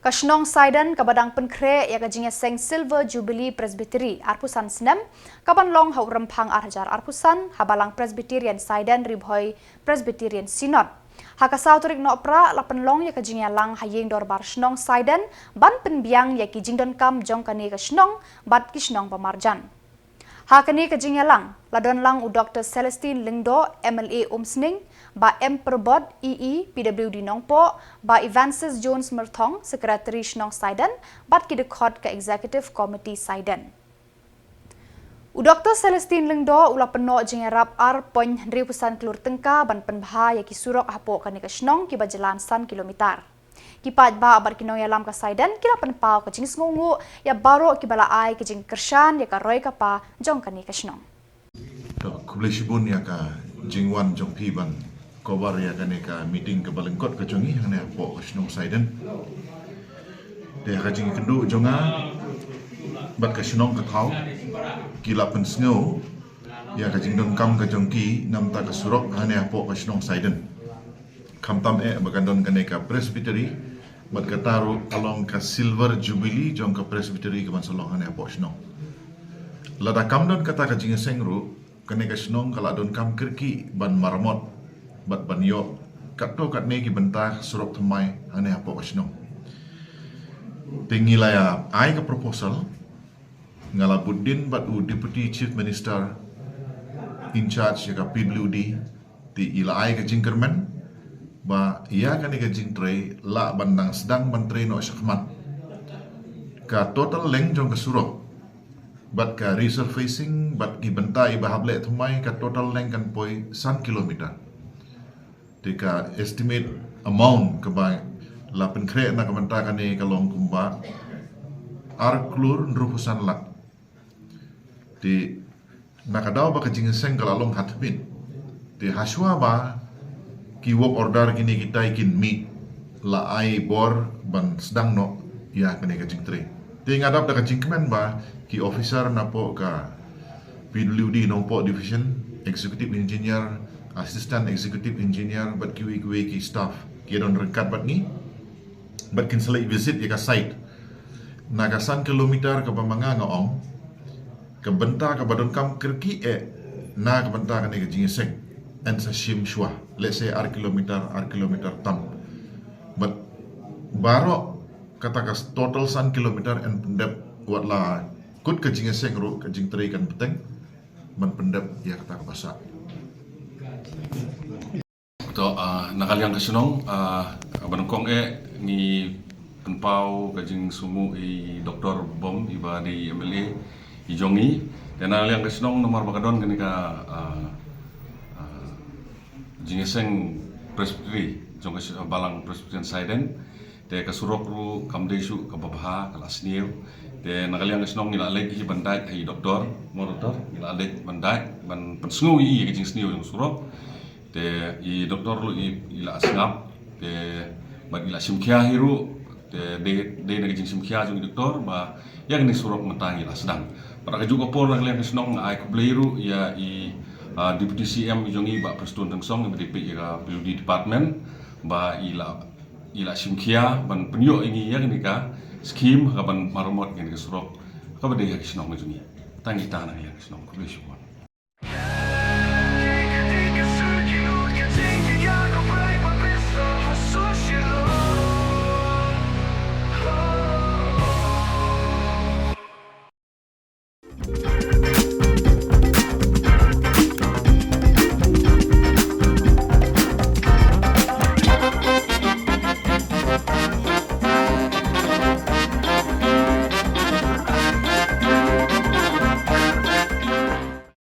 Kashnong Saiden kabadang penkre ya kajingnya seng Silver Jubilee Presbytery Arpusan Snem kaban long hau rempang arhajar Arpusan habalang Presbyterian Saiden ribhoi Presbyterian Synod. Hakasau turik no pra lapan long ya kajingnya lang hayeng dorbar Shnong Saiden ban penbiang ya kijingdon kam jong kani kashnong bat kishnong pamarjan. Hakani kajingnya lang ladon lang u Dr. Celestine Lingdo MLA Umsning ba M Perbod EE PWD Nongpo ba Evansis Jones Merthong Sekretari Shnong Saiden bat kidekod ke Executive Committee Saiden. U Dr. Celestine Lingdo ula peno jingarap ar poin Hendri Pusan Kelur Tengka ban penbha ya kisurok hapo kani Shnong ki ba jalan san kilometer. Kipat ba abar kinong yalam ka Saiden kila penpau ka jingis ngungu ya baro ki bala ai ki jing kershan ya ka roy ka pa jong kani Shnong. Kublesibun ya ka jingwan jong piban kobar ya kani ka meeting ke balengkot ka jongi hane po Shnong Saiden. Dia ka jing kendu jonga bat ka Shnong ka thau kila pen sngo ya ka jing don kam ka jongki nam ta ka surok hane po ka Shnong Saiden. Kamtam bagandon kani ka Presbytery bat ka taru along ka Silver Jubilee jong ka Presbytery ka mansalong hane po Shnong. Lada kamdon kata ka jing sengru kani ka Shnong kala don kam kirki ban marmot bat ban yo katto kat ne ki bentah surok thamai hane po ka Shnong. Pengilaya ai ka proposal ngala Buddin bat u Deputy Chief Minister in charge ya ka PWD ti ila ai ka jingkermen ba ia kani ka jingtray la bandang sedang menteri no syakmat ka total leng jong ka surok bat ka resurfacing bat ki bentai bahable thumai ka total leng kan poi 1 kilometer tika estimate amount ka ba la penkre na ka benta kani ka long kumba ar klur nrupusan lak di nakadaw ba ka jingiseng ka long hatmin di haswa ba ki work order kini kita ikin meet la ai bor ban sedang no ya kani ka jingtre ti ngadap da ka jingkmen ba ki officer na po ka PWD Nongpo Division Executive Engineer Assistant Executive Engineer bat ki ki staff ki don rengkat bat ni bat kin select visit ya ka site na ka 1 kilometer ka pamanga ngaong ka benta ka badon kam kirki na ka benta kani ka jingiseng and sa shim shwa let's say ar kilometer tam but baro kata ka total 1 kilometer and pendep wat la kut ka jingeseng ro ka jing tri kan peteng man pendep ya kata ka basa to nakaliang ka Shnong abankong ni penpau ka jing sumu i Dr. Bom iba di MLA i jongi dan nakaliang ka Shnong nomor bakadon kani ka jingeseng Presbytery jong ka balang Presbyterian Saiden te ka surok ru kamdesu ka babha kala sniu te nakaliang ka Shnong nila leg hi bandai hi doktor mo doktor nila leg bandai ban pensngu i ka jing sniu jong surok te i doktor lu ila sngap te ba ila simkia hiru te de na jing simkia jong doktor ba yang ni surok mentangi la sedang para ka juga por nakaliang ka Shnong ai ku bleiru ya i Deputy CM jongi ba Preston Tengsong BDP ya PWD Department ba ila simkia ban penyo ini ya ni ka skim ka ban marmot ni ka surok ka ba de ya Shnong jongi tangi tanah ya Shnong ku